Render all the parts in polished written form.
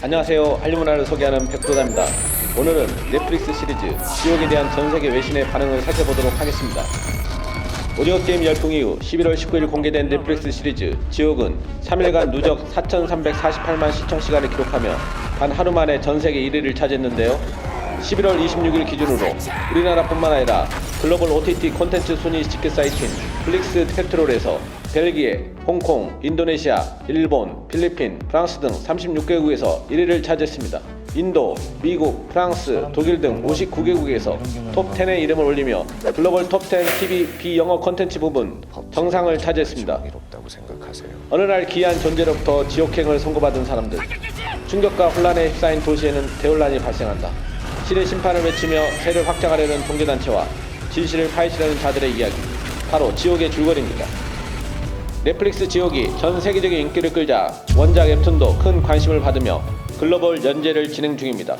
안녕하세요. 한류문화를 소개하는 백도다입니다. 오늘은 넷플릭스 시리즈 지옥에 대한 전세계 외신의 반응을 살펴보도록 하겠습니다. 오징어 게임 열풍 이후 11월 19일 공개된 넷플릭스 시리즈 지옥은 3일간 누적 4,348만 시청시간을 기록하며 단 하루 만에 전세계 1위를 차지했는데요. 11월 26일 기준으로 우리나라뿐만 아니라 글로벌 OTT 콘텐츠 순위 집계 사이트인 플릭스 페트롤에서 벨기에, 홍콩, 인도네시아, 일본, 필리핀, 프랑스 등 36개국에서 1위를 차지했습니다. 인도, 미국, 프랑스, 독일 등 59개국에서 톱10의 이름을 올리며 글로벌 톱10 TV 비영어 콘텐츠 부분 정상을 차지했습니다. 어느 날 기이한 존재로부터 지옥행을 선고받은 사람들, 충격과 혼란에 휩싸인 도시에는 대혼란이 발생한다. 신의 심판을 외치며 세를 확장하려는 종교단체와 진실을 파헤치려는 자들의 이야기, 바로 지옥의 줄거리입니다. 넷플릭스 지옥이 전 세계적인 인기를 끌자 원작 웹툰도 큰 관심을 받으며 글로벌 연재를 진행 중입니다.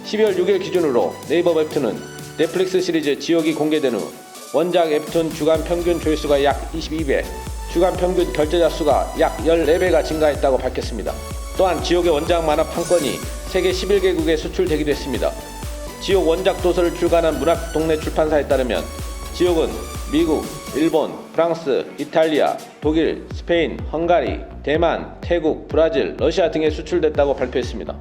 12월 6일 기준으로 네이버 웹툰은 넷플릭스 시리즈 지옥이 공개된 후 원작 웹툰 주간 평균 조회수가 약 22배, 주간 평균 결제자 수가 약 14배가 증가했다고 밝혔습니다. 또한 지옥의 원작 만화 판권이 세계 11개국에 수출되기도 했습니다. 지옥 원작 도서를 출간한 문학 동네 출판사에 따르면 지옥은 미국, 일본, 프랑스, 이탈리아, 독일, 스페인, 헝가리, 대만, 태국, 브라질, 러시아 등에 수출됐다고 발표했습니다.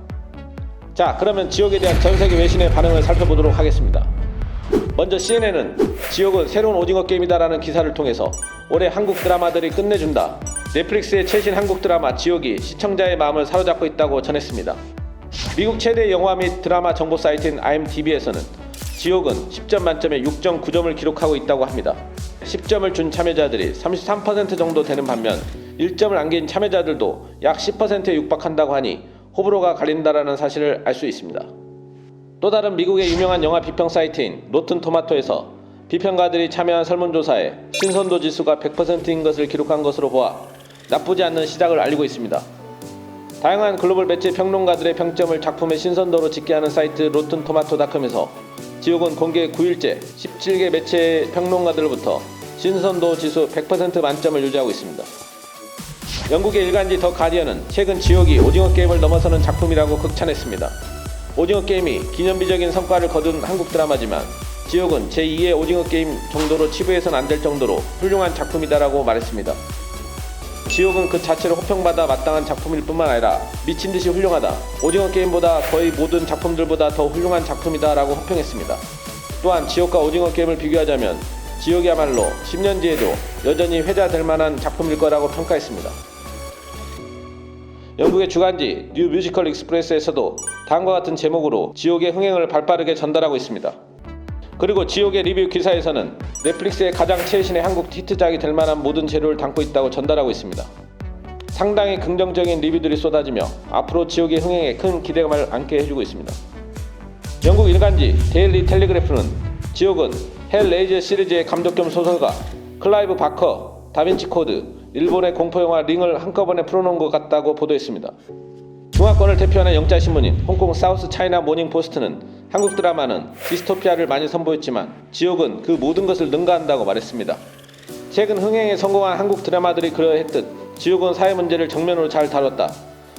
자, 그러면 지옥에 대한 전세계 외신의 반응을 살펴보도록 하겠습니다. 먼저 CNN은 지옥은 새로운 오징어 게임이다라는 기사를 통해서 올해 한국 드라마들이 끝내준다, 넷플릭스의 최신 한국 드라마 지옥이 시청자의 마음을 사로잡고 있다고 전했습니다. 미국 최대 영화 및 드라마 정보 사이트인 IMDb에서는 지옥은 10점 만점에 6.9점을 기록하고 있다고 합니다. 10점을 준 참여자들이 33% 정도 되는 반면 1점을 남긴 참여자들도 약 10%에 육박한다고 하니 호불호가 갈린다라는 사실을 알 수 있습니다. 또 다른 미국의 유명한 영화 비평 사이트인 로튼 토마토에서 비평가들이 참여한 설문조사에 신선도 지수가 100%인 것을 기록한 것으로 보아 나쁘지 않는 시작을 알리고 있습니다. 다양한 글로벌 매체 평론가들의 평점을 작품의 신선도로 집계하는 사이트 로튼 토마토닷컴에서 지옥은 공개 9일째 17개 매체 평론가들로부터 신선도 지수 100% 만점을 유지하고 있습니다. 영국의 일간지 더 가디언은 최근 지옥이 오징어 게임을 넘어서는 작품이라고 극찬했습니다. 오징어 게임이 기념비적인 성과를 거둔 한국 드라마지만 지옥은 제2의 오징어 게임 정도로 치부해서는 안 될 정도로 훌륭한 작품이다라고 말했습니다. 지옥은 그 자체로 호평받아 마땅한 작품일 뿐만 아니라 미친듯이 훌륭하다, 오징어 게임보다 거의 모든 작품들보다 더 훌륭한 작품이다 라고 호평했습니다. 또한 지옥과 오징어 게임을 비교하자면 지옥이야말로 10년 뒤에도 여전히 회자될 만한 작품일 거라고 평가했습니다. 영국의 주간지 뉴 뮤지컬 익스프레스에서도 다음과 같은 제목으로 지옥의 흥행을 발빠르게 전달하고 있습니다. 그리고 지옥의 리뷰 기사에서는 넷플릭스의 가장 최신의 한국 히트작이 될 만한 모든 재료를 담고 있다고 전달하고 있습니다. 상당히 긍정적인 리뷰들이 쏟아지며 앞으로 지옥의 흥행에 큰 기대감을 안게 해주고 있습니다. 영국 일간지 데일리 텔레그래프는 지옥은 헬 레이저 시리즈의 감독 겸 소설가 클라이브 바커, 다빈치 코드, 일본의 공포영화 링을 한꺼번에 풀어놓은 것 같다고 보도했습니다. 중화권을 대표하는 영자신문인 홍콩 사우스 차이나 모닝 포스트는 한국 드라마는 디스토피아를 많이 선보였지만 지옥은 그 모든 것을 능가한다고 말했습니다. 최근 흥행에 성공한 한국 드라마들이 그러했듯 지옥은 사회 문제를 정면으로 잘 다뤘다,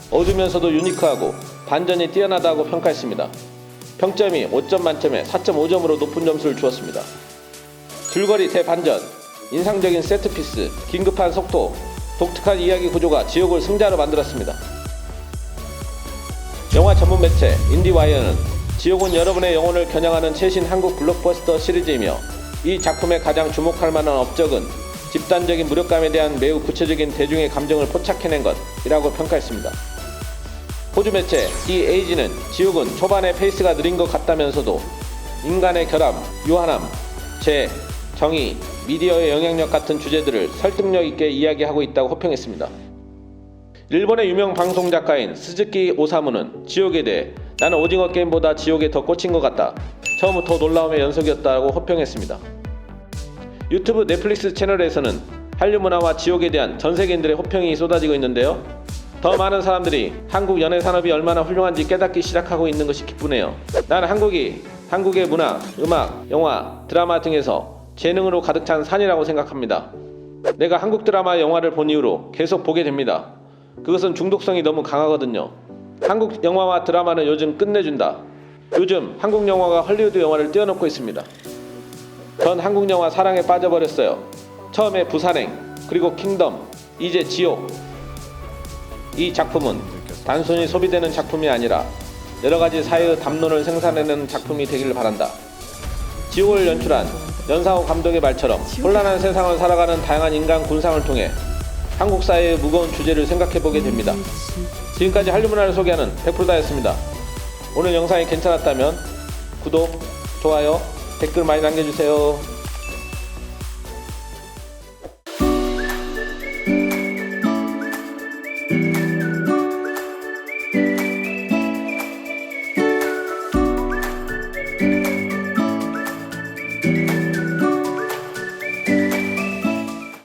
어두면서도 유니크하고 반전이 뛰어나다고 평가했습니다. 평점이 5점 만점에 4.5점으로 높은 점수를 주었습니다. 줄거리 대반전, 인상적인 세트피스, 긴급한 속도, 독특한 이야기 구조가 지옥을 승자로 만들었습니다. 영화 전문 매체 인디와이어는 지옥은 여러분의 영혼을 겨냥하는 최신 한국 블록버스터 시리즈이며 이 작품의 가장 주목할 만한 업적은 집단적인 무력감에 대한 매우 구체적인 대중의 감정을 포착해낸 것이라고 평가했습니다. 호주 매체 디 에이지는 지옥은 초반에 페이스가 느린 것 같다면서도 인간의 결함, 유한함, 죄, 정의, 미디어의 영향력 같은 주제들을 설득력 있게 이야기하고 있다고 호평했습니다. 일본의 유명 방송 작가인 스즈키 오사무는 지옥에 대해 나는 오징어 게임보다 지옥에 더 꽂힌 것 같다, 처음부터 놀라움의 연속이었다고 호평했습니다. 유튜브 넷플릭스 채널에서는 한류 문화와 지옥에 대한 전 세계인들의 호평이 쏟아지고 있는데요. 더 많은 사람들이 한국 연예 산업이 얼마나 훌륭한지 깨닫기 시작하고 있는 것이 기쁘네요. 나는 한국이 한국의 문화, 음악, 영화, 드라마 등에서 재능으로 가득 찬 산이라고 생각합니다. 내가 한국 드라마, 영화를 본 이후로 계속 보게 됩니다. 그것은 중독성이 너무 강하거든요. 한국 영화와 드라마는 요즘 끝내준다. 요즘 한국 영화가 헐리우드 영화를 뛰어넘고 있습니다. 전 한국 영화 사랑에 빠져버렸어요. 처음에 부산행, 그리고 킹덤, 이제 지옥. 이 작품은 단순히 소비되는 작품이 아니라 여러가지 사회의 담론을 생산해내는 작품이 되기를 바란다. 지옥을 연출한 연상호 감독의 말처럼 혼란한 세상을 살아가는 다양한 인간 군상을 통해 한국 사회의 무거운 주제를 생각해보게 됩니다. 지금까지 한류문화를 소개하는 백프로다였습니다. 오늘 영상이 괜찮았다면 구독, 좋아요, 댓글 많이 남겨주세요.